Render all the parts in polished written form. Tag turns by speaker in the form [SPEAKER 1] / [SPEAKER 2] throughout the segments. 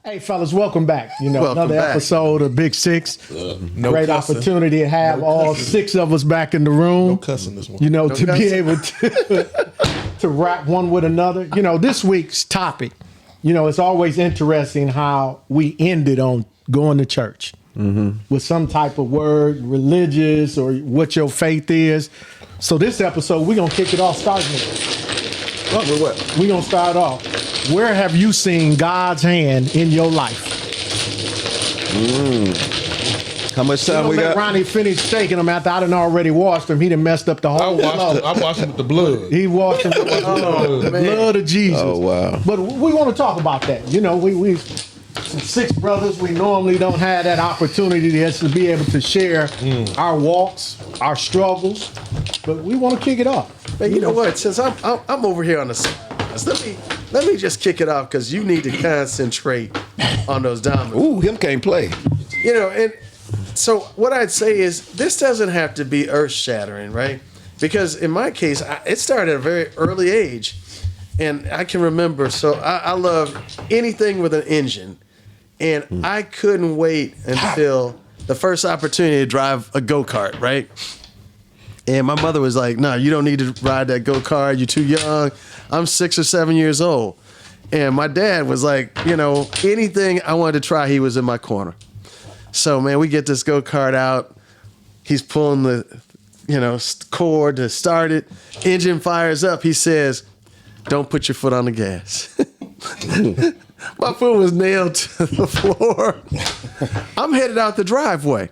[SPEAKER 1] Hey, fellas, welcome back.
[SPEAKER 2] Welcome
[SPEAKER 1] another
[SPEAKER 2] back.
[SPEAKER 1] episode of Big Six.
[SPEAKER 3] No
[SPEAKER 1] Great
[SPEAKER 3] cussing.
[SPEAKER 1] opportunity to have all six of us back in the room.
[SPEAKER 3] No cussing this one.
[SPEAKER 1] To be
[SPEAKER 2] cussing.
[SPEAKER 1] able to rap one with another. This week's topic, it's always interesting how we ended on going to church with some type of word, religious, or what your faith is. So this episode, we're going to kick it off starting with
[SPEAKER 2] what?
[SPEAKER 1] We're going to start off. Where have you seen God's hand in your life?
[SPEAKER 2] How much time
[SPEAKER 1] Don't
[SPEAKER 2] we
[SPEAKER 1] let
[SPEAKER 2] got?
[SPEAKER 1] Ronnie finish taking him after I done already washed him. He done messed up the
[SPEAKER 3] I
[SPEAKER 1] whole flow.
[SPEAKER 3] watched him with the blood.
[SPEAKER 1] He washed him with the blood of Jesus.
[SPEAKER 2] Oh, wow.
[SPEAKER 1] But we want to talk about that. We six brothers. We normally don't have that opportunity to be able to share our walks, our struggles. But we want to kick it off.
[SPEAKER 2] Man, you know what? Since I'm over here on the side, let me just kick it off because you need to concentrate on those dominoes.
[SPEAKER 4] Ooh, him can't play.
[SPEAKER 2] And so what I'd say is this doesn't have to be earth shattering, right? Because in my case, it started at a very early age, and I can remember. So I love anything with an engine, and I couldn't wait until the first opportunity to drive a go-kart, right? And my mother was like, "No, you don't need to ride that go-kart. You're too young. I'm 6 or 7 years old." And my dad was like, anything I wanted to try, he was in my corner. So, man, we get this go-kart out. He's pulling the, cord to start it. Engine fires up. He says, "Don't put your foot on the gas." My foot was nailed to the floor. I'm headed out the driveway.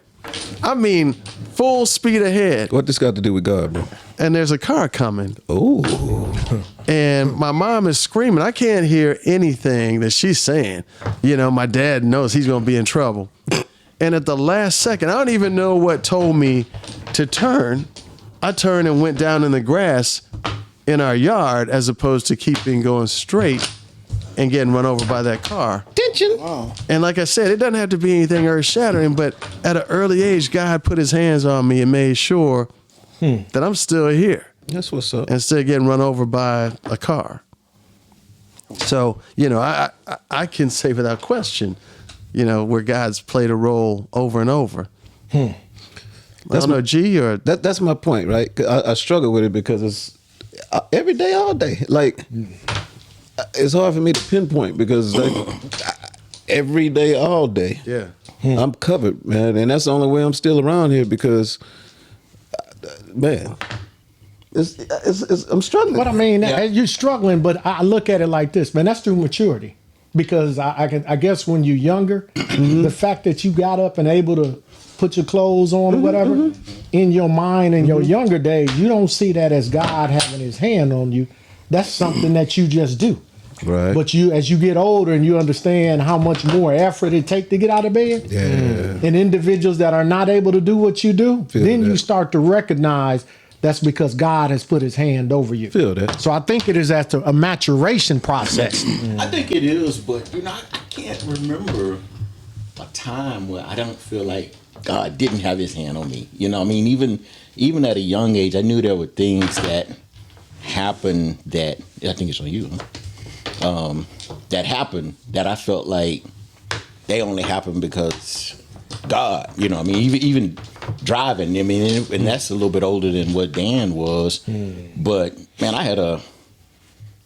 [SPEAKER 2] I mean, full speed ahead.
[SPEAKER 4] What this got to do with God, bro?
[SPEAKER 2] And there's a car coming.
[SPEAKER 4] Oh,
[SPEAKER 2] And my mom is screaming. I can't hear anything that she's saying. My dad knows he's going to be in trouble. And at the last second, I don't even know what told me to turn. I turned and went down in the grass in our yard as opposed to keeping going straight and getting run over by that car.
[SPEAKER 4] attention.
[SPEAKER 2] And like I said, it doesn't have to be anything earth-shattering, but at an early age, God put his hands on me and made sure that I'm still here
[SPEAKER 4] That's what's up.
[SPEAKER 2] instead of getting run over by a car. So, I can say without question, where God's played a role over and over. I don't know, G, or...
[SPEAKER 4] That's my point, right? 'Cause I struggle with it because it's every day, all day. Like, it's hard for me to pinpoint because every day, all day,
[SPEAKER 2] Yeah.
[SPEAKER 4] I'm covered, man. And that's the only way I'm still around here because, man, I'm struggling.
[SPEAKER 1] But I mean, you're struggling, but I look at it like this, man, that's through maturity. Because I guess when you're younger, the fact that you got up and able to put your clothes on or whatever, in your mind in your younger days, you don't see that as God having his hand on you. That's something that you just do.
[SPEAKER 4] Right.
[SPEAKER 1] But as you get older and you understand how much more effort it takes to get out of bed, and individuals that are not able to do what you do, then you start to recognize that's because God has put his hand over you.
[SPEAKER 4] Feel that.
[SPEAKER 1] So I think it is at a maturation process.
[SPEAKER 5] I think it is, but I can't remember a time where I don't feel like God didn't have his hand on me. Even at a young age, I knew there were things that happened that I think it's on you. That happened that I felt like they only happened because God. Even driving. And that's a little bit older than what Dan was. But man, I had a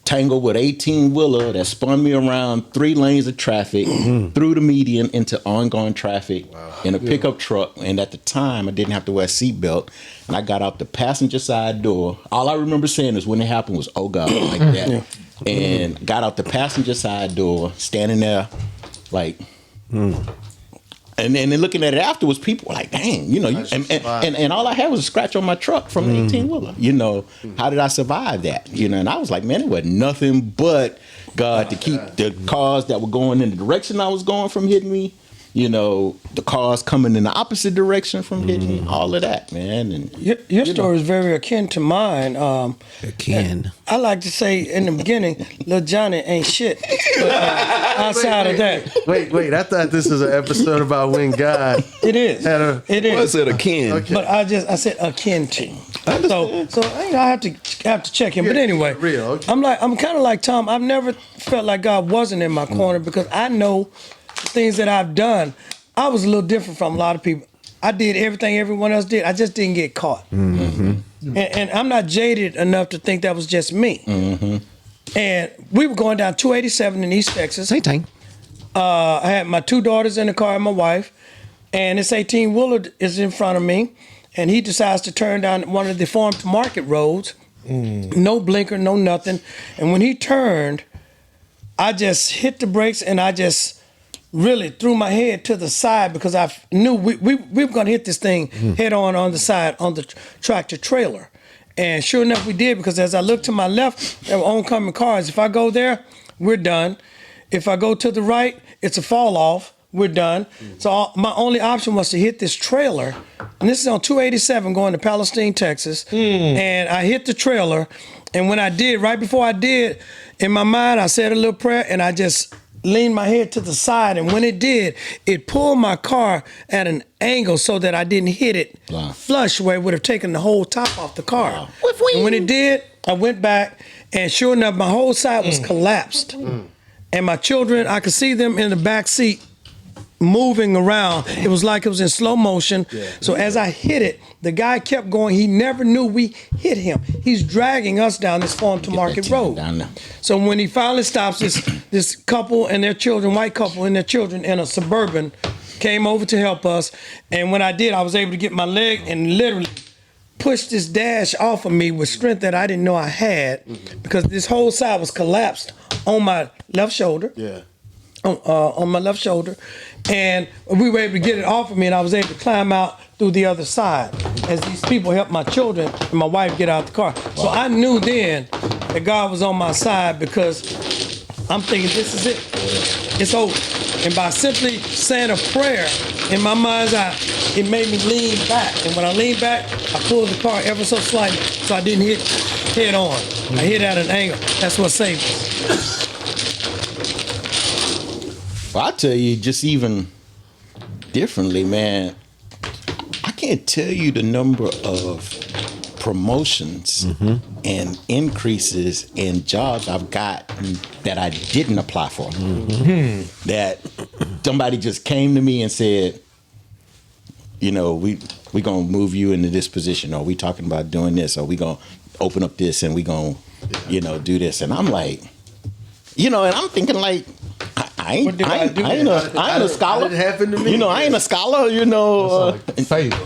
[SPEAKER 5] tangle with 18-wheeler that spun me around 3 lanes of traffic through the median into ongoing traffic in a pickup truck. And at the time, I didn't have to wear a seatbelt. And I got out the passenger side door. All I remember saying is when it happened was, "Oh God," like that. And got out the passenger side door, standing there like... And then looking at it afterwards, people were like, "Dang, and all I had was a scratch on my truck from the 18-wheeler. How did I survive that? And I was like, man, it was nothing but God to keep the cars that were going in the direction I was going from hitting me. The cars coming in the opposite direction from hitting me, all of that, man. And
[SPEAKER 6] Your story is very akin to mine.
[SPEAKER 4] Akin.
[SPEAKER 6] I like to say in the beginning, Lil Johnny ain't shit. But, outside of that,
[SPEAKER 2] Wait, I thought this was an episode about when God
[SPEAKER 6] it is. It is.
[SPEAKER 4] What's it akin?
[SPEAKER 2] Okay.
[SPEAKER 6] But I said akin to. So I have to check him. But anyway,
[SPEAKER 2] real, okay.
[SPEAKER 6] I'm kind of like Tom. I've never felt like God wasn't in my corner because I know things that I've done, I was a little different from a lot of people. I did everything everyone else did. I just didn't get caught. And I'm not jaded enough to think that was just me. And we were going down 287 in East Texas.
[SPEAKER 4] Same thing.
[SPEAKER 6] I had my 2 daughters in the car and my wife, and this 18 wheeler is in front of me, and he decides to turn down one of the farm to market roads. No blinker, no nothing. And when he turned, I just hit the brakes and I just really threw my head to the side because I knew we were going to hit this thing head on the side on the tractor trailer. And sure enough, we did, because as I looked to my left, there were oncoming cars. If I go there, we're done. If I go to the right, it's a fall off. We're done. So my only option was to hit this trailer. And this is on 287 going to Palestine, Texas. And I hit the trailer. And when I did, right before I did, in my mind, I said a little prayer and I just leaned my head to the side. And when it did, it pulled my car at an angle so that I didn't hit it flush where it would have taken the whole top off the car. And when it did, I went back, and sure enough, my whole side was collapsed. And my children, I could see them in the back seat moving around. It was like it was in slow motion. So as I hit it, the guy kept going. He never knew we hit him. He's dragging us down this farm to market road. So when he finally stops, this couple and their children, white couple and their children in a Suburban, came over to help us. And when I did, I was able to get my leg and literally push this dash off of me with strength that I didn't know I had, because this whole side was collapsed on my left shoulder. On my left shoulder, and we were able to get it off of me, and I was able to climb out through the other side as these people helped my children and my wife get out the car. So I knew then that God was on my side, because I'm thinking, this is it. It's over. And by simply saying a prayer in my mind's eye, it made me lean back. And when I leaned back, I pulled the car ever so slightly so I didn't hit head on. I hit at an angle. That's what saved us.
[SPEAKER 5] Well, I tell you, just even differently, man, I can't tell you the number of promotions and increases in jobs I've got that I didn't apply for. That somebody just came to me and said, you know, we gonna move you into this position, or we talking about doing this, or we gonna open up this, and we gonna, you know, do this. And I'm like, you know, and I'm thinking like, I ain't a scholar.
[SPEAKER 2] It happened to me.
[SPEAKER 5] You know, I ain't a scholar. You know,
[SPEAKER 3] Favor.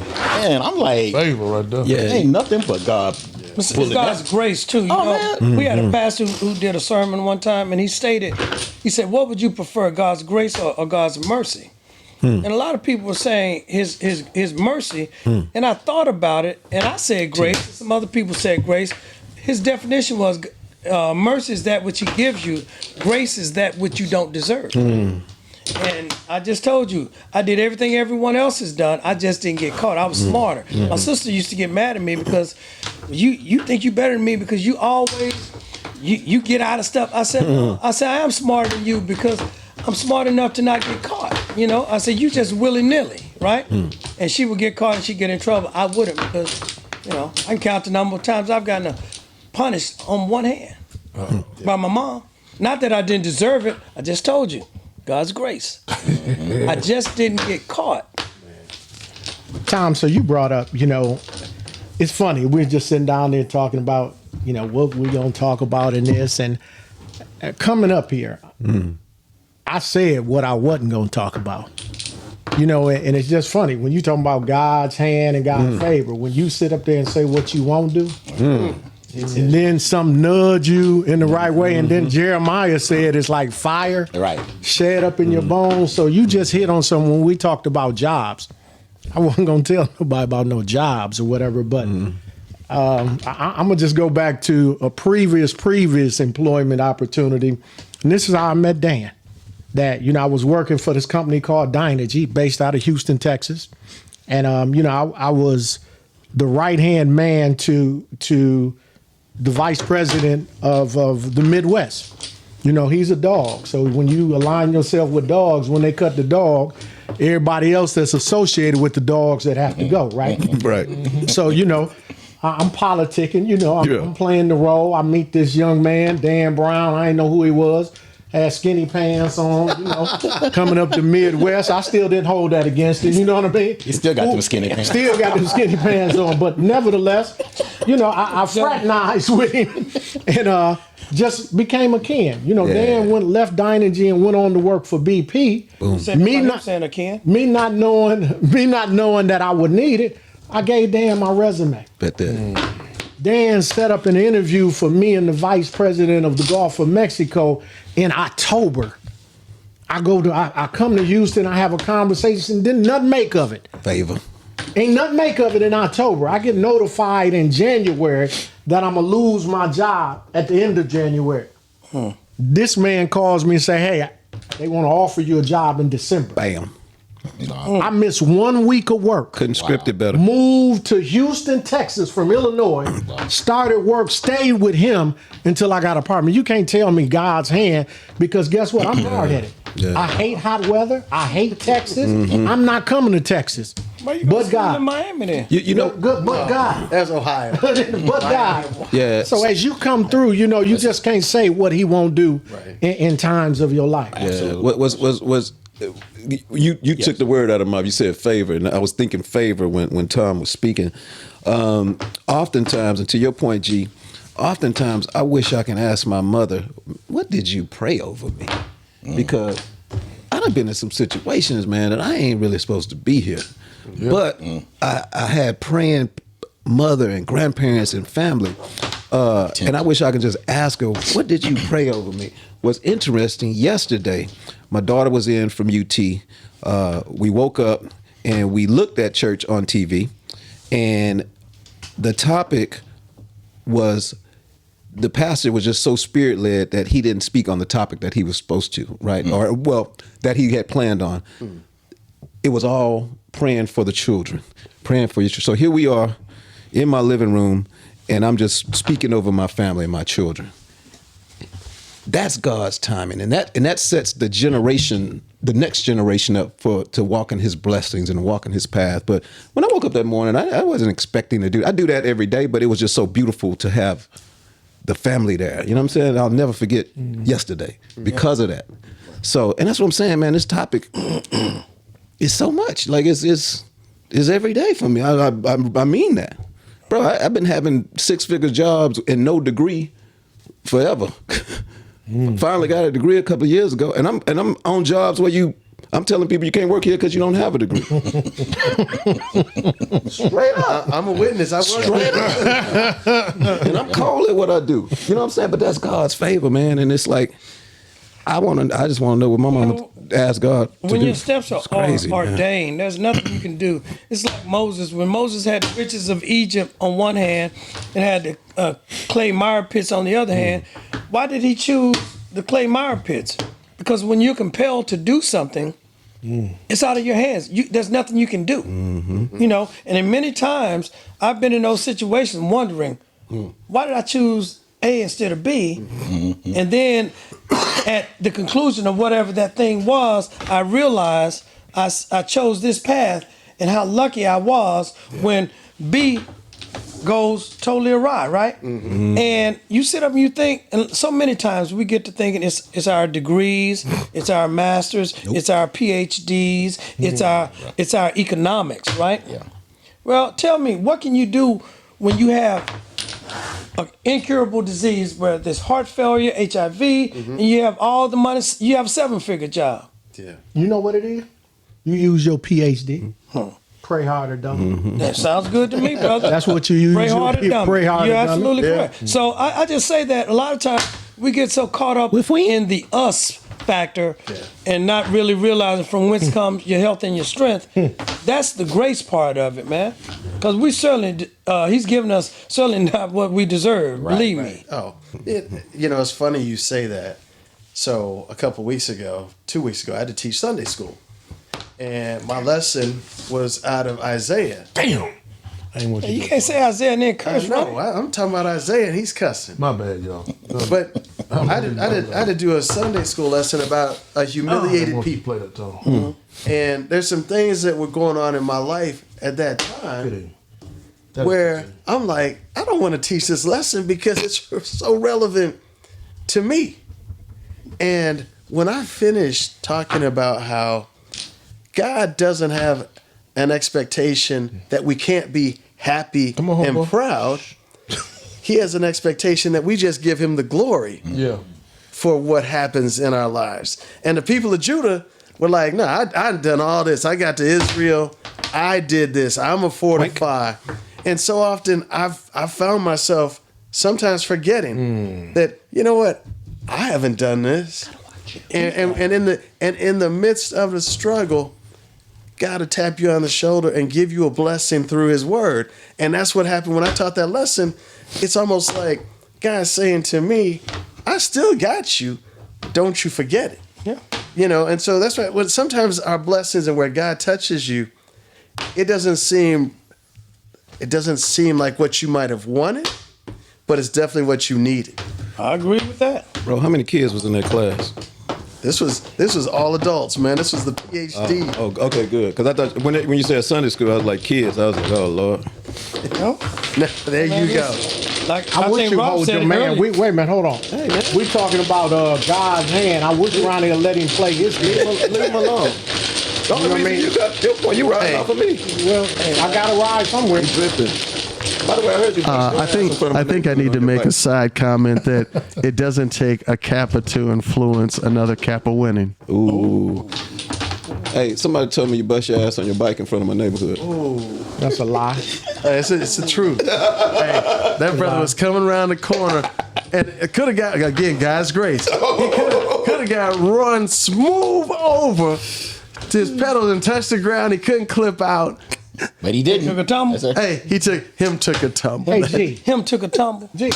[SPEAKER 5] man, I'm like,
[SPEAKER 3] Favor right there.
[SPEAKER 5] it ain't nothing but God.
[SPEAKER 6] It's God's grace too. You know, we had a pastor who did a sermon one time, and he stated, he said, "What would you prefer, God's grace or God's mercy?" And a lot of people were saying his mercy, and I thought about it, and I said grace. Some other people said grace. His definition was, mercy is that which he gives you. Grace is that which you don't deserve. And I just told you, I did everything everyone else has done. I just didn't get caught. I was smarter. My sister used to get mad at me because you think you better than me because you always you get out of stuff. I said, I am smarter than you because I'm smart enough to not get caught. You know, I said, you just willy-nilly, right? And she would get caught and she'd get in trouble. I wouldn't, because, you know, I can count the number of times I've gotten punished on one hand by my mom. Not that I didn't deserve it. I just told you, God's grace. I just didn't get caught.
[SPEAKER 1] Tom, so you brought up, you know, it's funny. We're just sitting down there talking about, you know, what we're going to talk about in this. And coming up here, I said what I wasn't going to talk about. You know, and it's just funny. When you talking about God's hand and God's favor, when you sit up there and say what you won't do, and then some nudge you in the right way, and then Jeremiah said it's like fire shed up in your bones. So you just hit on something when we talked about jobs. I wasn't going to tell nobody about no jobs or whatever, but I'm going to just go back to a previous employment opportunity. And this is how I met Dan. That, you know, I was working for this company called Dynegy, based out of Houston, Texas. And, you know, I was the right-hand man to the vice president of the Midwest. You know, he's a dog. So when you align yourself with dogs, when they cut the dog, everybody else that's associated with the dogs that have to go, right?
[SPEAKER 4] Right.
[SPEAKER 1] So, you know, I'm politicking, you know, I'm playing the role. I meet this young man, Dan Brown. I didn't know who he was. had skinny pants on, you know, coming up the Midwest. I still didn't hold that against him, you know what I mean?
[SPEAKER 5] You still got them skinny pants.
[SPEAKER 1] Still got them skinny pants on, but nevertheless, you know, I fraternized with him and just became a kin. You know, Dan left Dynegy and went on to work for BP. Me not knowing that I would need it, I gave Dan my resume.
[SPEAKER 4] Bet that.
[SPEAKER 1] Dan set up an interview for me and the vice president of the Gulf of Mexico in October. I come to Houston, I have a conversation, didn't nothing make of it.
[SPEAKER 4] Favor.
[SPEAKER 1] Ain't nothing make of it in October. I get notified in January that I'm gonna lose my job at the end of January. This man calls me and say, hey, they want to offer you a job in December.
[SPEAKER 4] Bam.
[SPEAKER 1] I missed 1 week of work.
[SPEAKER 4] Couldn't script it better.
[SPEAKER 1] Moved to Houston, Texas from Illinois. Started work, stayed with him until I got an apartment. You can't tell me God's hand because guess what? I'm hard-headed.
[SPEAKER 4] Yeah.
[SPEAKER 1] I hate hot weather. I hate Texas. I'm not coming to Texas.
[SPEAKER 6] Why you
[SPEAKER 1] But
[SPEAKER 6] going
[SPEAKER 1] God.
[SPEAKER 6] to Miami then?
[SPEAKER 4] You know,
[SPEAKER 1] Good, but God.
[SPEAKER 2] That's Ohio.
[SPEAKER 1] But God.
[SPEAKER 4] yeah.
[SPEAKER 1] So as you come through, you know, you just can't say what he won't do in times of your life.
[SPEAKER 4] Yeah. What was you took the word out of my mouth. You said favor, and I was thinking favor when Tom was speaking. Oftentimes, and to your point, G, oftentimes I wish I can ask my mother, what did you pray over me? Because I done been in some situations, man, that I ain't really supposed to be here. But I had praying mother and grandparents and family. And I wish I could just ask her, what did you pray over me? What's interesting, yesterday, my daughter was in from UT. We woke up and we looked at church on TV, and the topic was, the pastor was just so spirit-led that he didn't speak on the topic that he was supposed to, right? Or, well, that he had planned on. It was all praying for the children, praying for you. So here we are in my living room, and I'm just speaking over my family and my children. That's God's timing, and that sets the next generation up to walk in His blessings and walk in His path. But when I woke up that morning, I wasn't expecting to do. I do that every day, but it was just so beautiful to have the family there. You know what I'm saying? I'll never forget yesterday because of that. So, and that's what I'm saying, man. This topic is so much. Like it's every day for me. I mean that, bro. I've been having 6-figure jobs and no degree forever. Finally got a degree a couple of years ago, and I'm on jobs where I'm telling people you can't work here because you don't have a degree. Straight up.
[SPEAKER 2] I'm a witness. I work
[SPEAKER 4] Straight up. And I'm cold at what I do. You know what I'm saying? But that's God's favor, man. And it's like, I just want to know what my mama asked God to
[SPEAKER 6] when
[SPEAKER 4] do.
[SPEAKER 6] your steps are
[SPEAKER 4] It's crazy, man.
[SPEAKER 6] ordained, there's nothing you can do. It's like Moses. When Moses had the riches of Egypt on one hand and had the clay mire pits on the other hand, why did he choose the clay mire pits? Because when you're compelled to do something, it's out of your hands. There's nothing you can do. You know, and in many times I've been in those situations wondering, why did I choose A instead of B? And then at the conclusion of whatever that thing was, I realized I chose this path, and how lucky I was when B goes totally awry, right? And you sit up and you think, and so many times we get to thinking it's our degrees, it's our masters, it's our PhDs, it's our economics, right?
[SPEAKER 5] Yeah.
[SPEAKER 6] Well, tell me, what can you do when you have an incurable disease where there's heart failure, HIV, and you have all the money, you have a 7-figure job?
[SPEAKER 2] Yeah.
[SPEAKER 1] You know what it is? You use your PhD. Pray harder, dummy.
[SPEAKER 6] That sounds good to me, brother.
[SPEAKER 1] That's what you use.
[SPEAKER 6] Pray harder, dummy.
[SPEAKER 1] Pray harder,
[SPEAKER 6] You're
[SPEAKER 1] dummy.
[SPEAKER 6] absolutely correct. So I just say that a lot of times we get so caught up in the us factor and not really realizing from whence comes your health and your strength. That's the grace part of it, man. Because we certainly, He's given us certainly not what we deserve. Believe me.
[SPEAKER 2] Oh, it's funny you say that. So a couple weeks ago, 2 weeks ago, I had to teach Sunday school. And my lesson was out of Isaiah.
[SPEAKER 1] Damn. I ain't want
[SPEAKER 6] You can't say Isaiah and then curse,
[SPEAKER 2] No,
[SPEAKER 6] right?
[SPEAKER 2] I'm talking about Isaiah, and he's cussing.
[SPEAKER 1] My bad, y'all.
[SPEAKER 2] But I had to do a Sunday school lesson about a humiliated people.
[SPEAKER 1] Play that tone.
[SPEAKER 2] And there's some things that were going on in my life at that time where I'm like, I don't want to teach this lesson because it's so relevant to me. And when I finished talking about how God doesn't have an expectation that we can't be happy
[SPEAKER 3] on,
[SPEAKER 2] and
[SPEAKER 3] homeboy.
[SPEAKER 2] proud, he has an expectation that we just give him the glory
[SPEAKER 3] Yeah.
[SPEAKER 2] for what happens in our lives. And the people of Judah were like, no, I done all this. I got to Israel. I did this. I'm a fortify. And so often I've found myself sometimes forgetting that, you know what, I haven't done this. And in the midst of the struggle, God will tap you on the shoulder and give you a blessing through his word. And that's what happened when I taught that lesson. It's almost like God saying to me, I still got you. Don't you forget it.
[SPEAKER 6] Yeah.
[SPEAKER 2] You know, and so that's why when sometimes our blessings and where God touches you, it doesn't seem like what you might have wanted, but it's definitely what you needed.
[SPEAKER 6] I agree with that.
[SPEAKER 4] Bro, how many kids was in that class?
[SPEAKER 2] This was all adults, man. This was the PhD.
[SPEAKER 4] Oh, okay, good. Because I thought when you said Sunday school, I was like kids. I was like, oh Lord.
[SPEAKER 6] No?
[SPEAKER 2] There you go.
[SPEAKER 6] Like
[SPEAKER 1] I
[SPEAKER 6] I
[SPEAKER 1] wish
[SPEAKER 6] think
[SPEAKER 1] you
[SPEAKER 6] Rob
[SPEAKER 1] hold
[SPEAKER 6] said
[SPEAKER 1] your
[SPEAKER 6] it
[SPEAKER 1] man.
[SPEAKER 6] earlier.
[SPEAKER 1] Wait a minute, hold on. We talking about God's hand. I wish around here let him play his game.
[SPEAKER 4] Leave him alone. The only
[SPEAKER 1] You know what I
[SPEAKER 4] reason
[SPEAKER 1] mean?
[SPEAKER 4] you got your point, you riding off of me.
[SPEAKER 1] Well, I gotta ride somewhere.
[SPEAKER 4] Dripping. By the way, I heard you.
[SPEAKER 2] I think I need to make a side comment that it doesn't take a Kappa to influence another Kappa winning.
[SPEAKER 4] Ooh. Hey, somebody told me you bust your ass on your bike in front of my neighborhood.
[SPEAKER 1] That's a lie.
[SPEAKER 2] It's the truth. Hey, that brother was coming around the corner, and it could have got again, God's grace. He could have got run smooth over to his pedals and touched the ground. He couldn't clip out.
[SPEAKER 5] But he didn't.
[SPEAKER 6] Took a tumble.
[SPEAKER 5] That's a-
[SPEAKER 2] Hey, took a tumble.
[SPEAKER 1] Hey, G,
[SPEAKER 6] Him took a tumble.
[SPEAKER 1] G,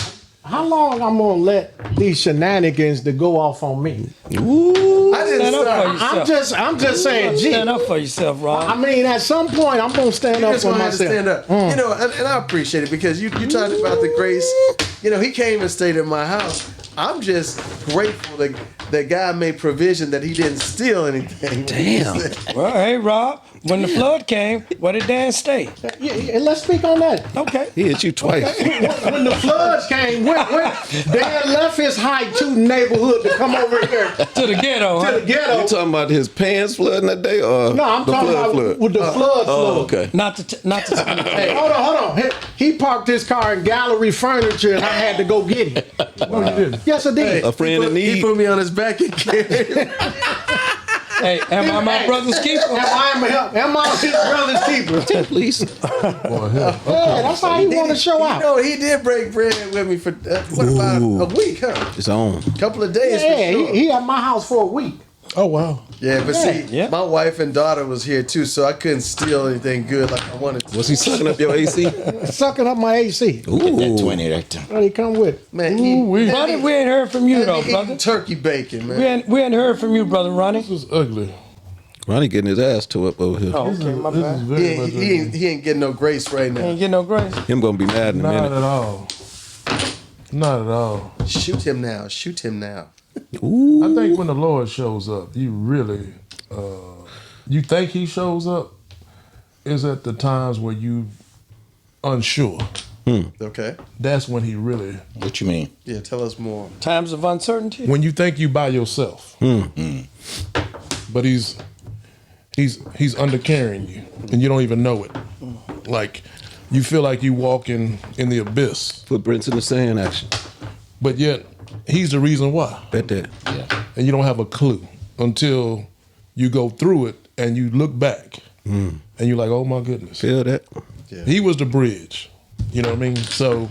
[SPEAKER 1] how long I'm gonna let these shenanigans to go off on me?
[SPEAKER 2] I didn't
[SPEAKER 6] Stand up
[SPEAKER 2] start.
[SPEAKER 6] for yourself.
[SPEAKER 1] I'm just saying, G.
[SPEAKER 6] Stand up for yourself, Rob.
[SPEAKER 1] I mean, at some point, I'm gonna stand up
[SPEAKER 2] Just
[SPEAKER 1] for
[SPEAKER 2] gonna have to
[SPEAKER 1] myself.
[SPEAKER 2] stand up. You know, and I appreciate it because you talked about the grace. You know, he came and stayed at my house. I'm just grateful that God made provision that he didn't steal anything.
[SPEAKER 4] Damn.
[SPEAKER 6] Well, hey, Rob, when the flood came, where did Dan stay?
[SPEAKER 1] Yeah, let's speak on that.
[SPEAKER 6] Okay.
[SPEAKER 4] He hit you twice.
[SPEAKER 1] When the floods came, Dan left his high two neighborhood to come over here
[SPEAKER 6] To the ghetto,
[SPEAKER 1] to
[SPEAKER 6] huh?
[SPEAKER 1] the ghetto.
[SPEAKER 4] You talking about his pants flooding that day, or
[SPEAKER 1] No, I'm
[SPEAKER 4] the
[SPEAKER 1] talking about
[SPEAKER 4] flood?
[SPEAKER 1] with the flood.
[SPEAKER 4] Oh, okay.
[SPEAKER 6] Not to
[SPEAKER 1] Hey, hold on. He parked his car in Gallery Furniture, and I had to go get him.
[SPEAKER 3] No, you didn't.
[SPEAKER 1] Yes, I did.
[SPEAKER 4] A friend in
[SPEAKER 2] He
[SPEAKER 4] need.
[SPEAKER 2] put me on his back and carried him.
[SPEAKER 6] Hey, am I my brother's keeper?
[SPEAKER 1] Am I his brother's keeper?
[SPEAKER 4] Please.
[SPEAKER 3] Boy, hell.
[SPEAKER 1] Yeah, that's how he want to show out.
[SPEAKER 2] No, he did break bread with me for what about a week, huh?
[SPEAKER 4] It's on.
[SPEAKER 2] Couple of days for
[SPEAKER 1] Yeah,
[SPEAKER 2] sure.
[SPEAKER 1] he at my house for a week.
[SPEAKER 3] Oh, wow.
[SPEAKER 2] Yeah, but see,
[SPEAKER 6] Yeah.
[SPEAKER 2] my wife and daughter was here too, so I couldn't steal anything good like I wanted to.
[SPEAKER 4] Was he sucking up your AC?
[SPEAKER 1] Sucking up my AC.
[SPEAKER 5] Get that 20 right there.
[SPEAKER 1] What he come with?
[SPEAKER 2] Man,
[SPEAKER 6] Brother, we ain't heard from you, though,
[SPEAKER 2] eating
[SPEAKER 6] brother.
[SPEAKER 2] turkey bacon, man.
[SPEAKER 6] We ain't heard from you, Brother Ronnie.
[SPEAKER 3] This is ugly.
[SPEAKER 4] Ronnie getting his ass tore up over here.
[SPEAKER 6] Oh, okay, my
[SPEAKER 3] This is
[SPEAKER 6] bad.
[SPEAKER 3] very much
[SPEAKER 2] He ain't getting no grace right now.
[SPEAKER 6] Ain't get no grace.
[SPEAKER 4] Him gonna be mad in a
[SPEAKER 3] not
[SPEAKER 4] minute.
[SPEAKER 3] at all. Not at all.
[SPEAKER 2] Shoot him now. Shoot him now.
[SPEAKER 3] I think when the Lord shows up, you really, you think he shows up is at the times where you unsure.
[SPEAKER 2] Okay.
[SPEAKER 3] That's when he really,
[SPEAKER 5] What you mean?
[SPEAKER 2] Yeah, tell us more.
[SPEAKER 6] Times of uncertainty.
[SPEAKER 3] when you think you by yourself, but he's undercarrying you and you don't even know it. Like you feel like you walking in the abyss,
[SPEAKER 4] Footprints in the sand action.
[SPEAKER 3] but yet he's the reason why.
[SPEAKER 4] Bet that.
[SPEAKER 5] Yeah.
[SPEAKER 3] And you don't have a clue until you go through it and you look back and you're like, oh my goodness.
[SPEAKER 4] Feel that?
[SPEAKER 3] He was the bridge. You know what I mean? So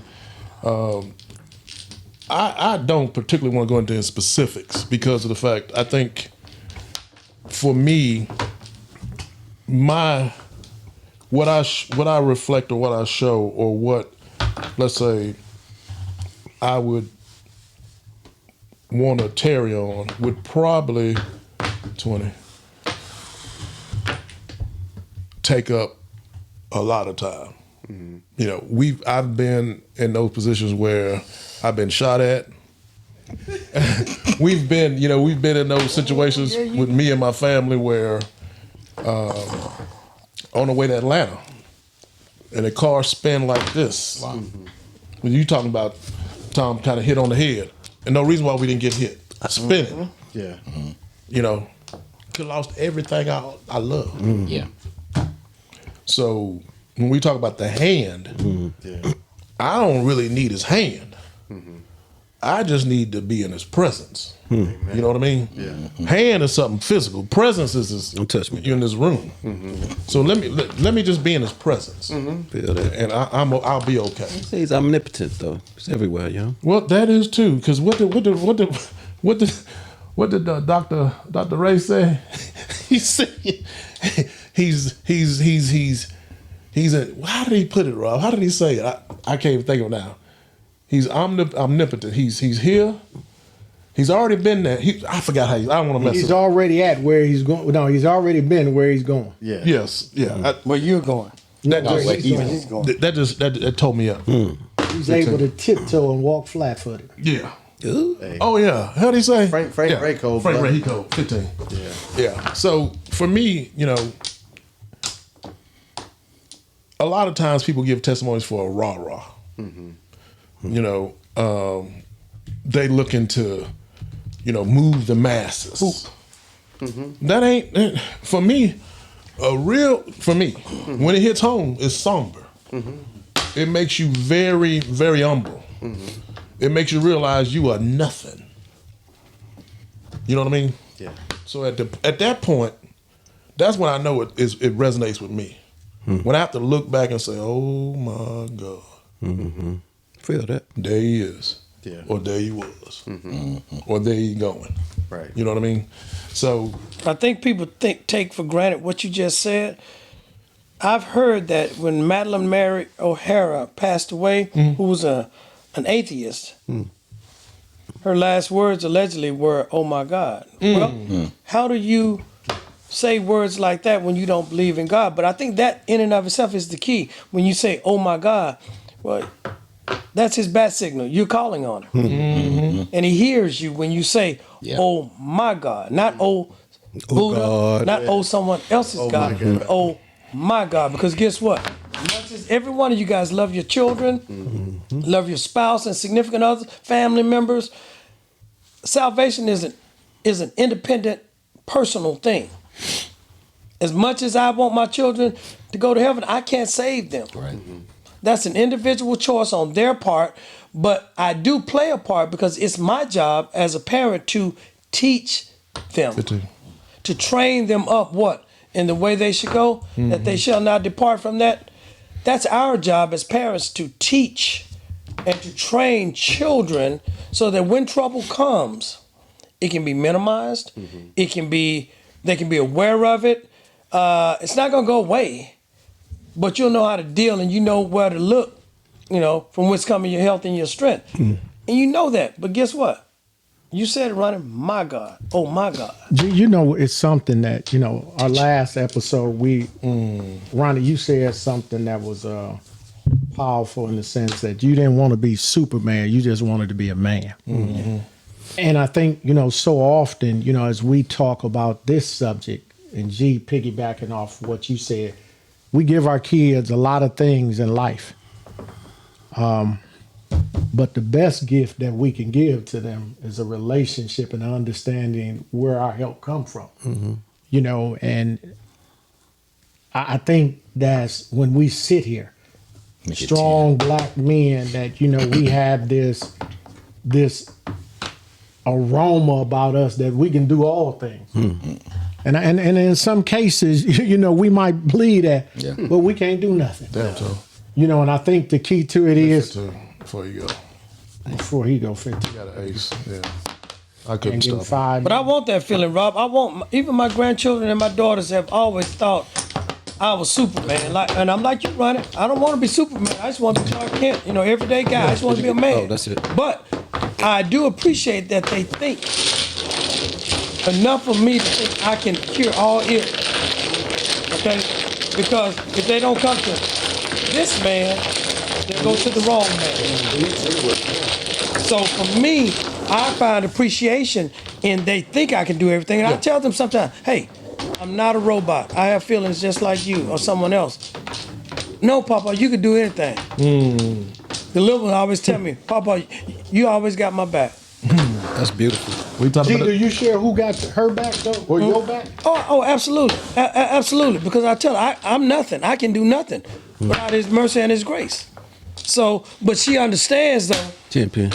[SPEAKER 3] I don't particularly want to go into specifics because of the fact I think for me, what I reflect or what I show or what, let's say, I would want to tarry on would probably 20 take up a lot of time. You know, I've been in those positions where I've been shot at. we've been in those situations with me and my family where on the way to Atlanta and the car spin like this. Wow. When you talking about Tom kind of hit on the head. And no reason why we didn't get hit. spinning.
[SPEAKER 2] Yeah.
[SPEAKER 3] You know, could lost everything I love.
[SPEAKER 5] Yeah.
[SPEAKER 3] So when we talk about the hand,
[SPEAKER 2] Yeah.
[SPEAKER 3] I don't really need his hand. I just need to be in his presence. You know what I mean?
[SPEAKER 2] Yeah.
[SPEAKER 3] Hand is something physical. Presence is
[SPEAKER 4] Don't touch me.
[SPEAKER 3] You're in this room. So let me just be in his presence,
[SPEAKER 4] Feel that.
[SPEAKER 3] and I'll be okay.
[SPEAKER 4] He's omnipotent though. It's everywhere, you know.
[SPEAKER 3] Well, that is too. Because what did Dr. Ray say? He said he's a, how did he put it, Rob? How did he say it? I can't even think of it now. He's omnipotent. He's here. He's already been there. I forgot how. I don't want to mess
[SPEAKER 1] He's
[SPEAKER 3] up.
[SPEAKER 1] already at where he's going. No, he's already been where he's going.
[SPEAKER 2] Yeah.
[SPEAKER 3] Yes. Yeah.
[SPEAKER 6] Where you're going.
[SPEAKER 3] That
[SPEAKER 1] Where
[SPEAKER 3] just
[SPEAKER 1] he's going.
[SPEAKER 3] that told me up.
[SPEAKER 1] He's able to tiptoe and walk flat-footed.
[SPEAKER 3] Yeah.
[SPEAKER 2] Hey.
[SPEAKER 3] Oh yeah. How do you say?
[SPEAKER 2] Frank
[SPEAKER 3] yeah.
[SPEAKER 2] Rayco,
[SPEAKER 3] Frank
[SPEAKER 2] brother.
[SPEAKER 3] Rayco, 15.
[SPEAKER 2] Yeah.
[SPEAKER 3] Yeah. So for me, you know, a lot of times people give testimonies for a rah-rah. You know, they looking to, you know, move the masses. That ain't for me. When it hits home, it's somber. It makes you very, very humble. It makes you realize you are nothing. You know what I mean?
[SPEAKER 2] Yeah.
[SPEAKER 3] So at that point, that's when I know it resonates with me. When I have to look back and say, "Oh my God,
[SPEAKER 4] Feel that.
[SPEAKER 3] there he is,"
[SPEAKER 2] Yeah.
[SPEAKER 3] or "There he was," or "There he going."
[SPEAKER 2] Right.
[SPEAKER 3] You know what I mean? So
[SPEAKER 6] I think people take for granted what you just said. I've heard that when Madeline Mary O'Hara passed away, who was an atheist, her last words allegedly were, "Oh my God." Well, how do you say words like that when you don't believe in God? But I think that in and of itself is the key. When you say, "Oh my God," well, that's his bat signal. You're calling on him. And he hears you when you say,
[SPEAKER 5] Yeah.
[SPEAKER 6] "Oh my God," not "Oh Buddha,"
[SPEAKER 4] God.
[SPEAKER 6] not "Oh someone else's God,"
[SPEAKER 2] my God.
[SPEAKER 6] but "Oh my God." Because guess what? Much as every one of you guys love your children, love your spouse and significant others, family members, salvation is an independent, personal thing. As much as I want my children to go to heaven, I can't save them.
[SPEAKER 5] Right.
[SPEAKER 6] That's an individual choice on their part, but I do play a part because it's my job as a parent to teach them, to train them up what? In the way they should go, that they shall not depart from that. That's our job as parents, to teach and to train children so that when trouble comes, it can be minimized. They can be aware of it. It's not gonna go away, but you'll know how to deal and you know where to look, you know, from whence coming your health and your strength. And you know that. But guess what? You said it, Ronnie, my God. Oh my God.
[SPEAKER 1] You know, it's something that, you know, our last episode, Ronnie, you said something that was powerful in the sense that you didn't want to be Superman, you just wanted to be a man. And I think, you know, so often, you know, as we talk about this subject, and G, piggybacking off what you said, we give our kids a lot of things in life. But the best gift that we can give to them is a relationship and understanding where our help come from. You know, and I think that's when we sit here,
[SPEAKER 5] Make it
[SPEAKER 1] strong black men, that, you know, we have this aroma about us that we can do all things. And in some cases, you know, we might bleed at, but we can't do nothing.
[SPEAKER 3] damn tough.
[SPEAKER 1] You know, and I think the key to it is,
[SPEAKER 3] Before you go,
[SPEAKER 1] before he go 50,
[SPEAKER 3] got an ace. Yeah, I couldn't
[SPEAKER 1] and
[SPEAKER 3] stop.
[SPEAKER 1] get 5.
[SPEAKER 6] But I want that feeling, Rob. I want even my grandchildren and my daughters have always thought I was Superman. And I'm like you, Ronnie. I don't want to be Superman. I just want to be Clark Kent. You know, everyday guy. I just want to be a man.
[SPEAKER 4] Oh, that's it.
[SPEAKER 6] But I do appreciate that they think enough of me to think I can cure all ills. Okay? Because if they don't come to this man, they'll go to the wrong man. So for me, I find appreciation in they think I can do everything. And I tell them sometimes, hey, I'm not a robot. I have feelings just like you or someone else. No, Papa, you can do anything. The little one always tell me, Papa, you always got my back.
[SPEAKER 4] That's beautiful.
[SPEAKER 3] We talked
[SPEAKER 1] G,
[SPEAKER 3] about
[SPEAKER 1] do
[SPEAKER 3] it.
[SPEAKER 1] you share who got her back though, or your back?
[SPEAKER 6] Oh, absolutely, absolutely. Because I tell her, I'm nothing. I can do nothing without His mercy and His grace. So, but she understands though.
[SPEAKER 4] 10 pin.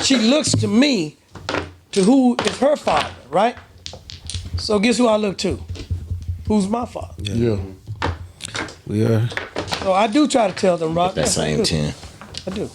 [SPEAKER 6] She looks to me, to who is her father, right? So guess who I look to? Who's my father?
[SPEAKER 3] Yeah.
[SPEAKER 4] We are.
[SPEAKER 6] So I do try to tell them, Rob.
[SPEAKER 5] That same 10.
[SPEAKER 6] I do.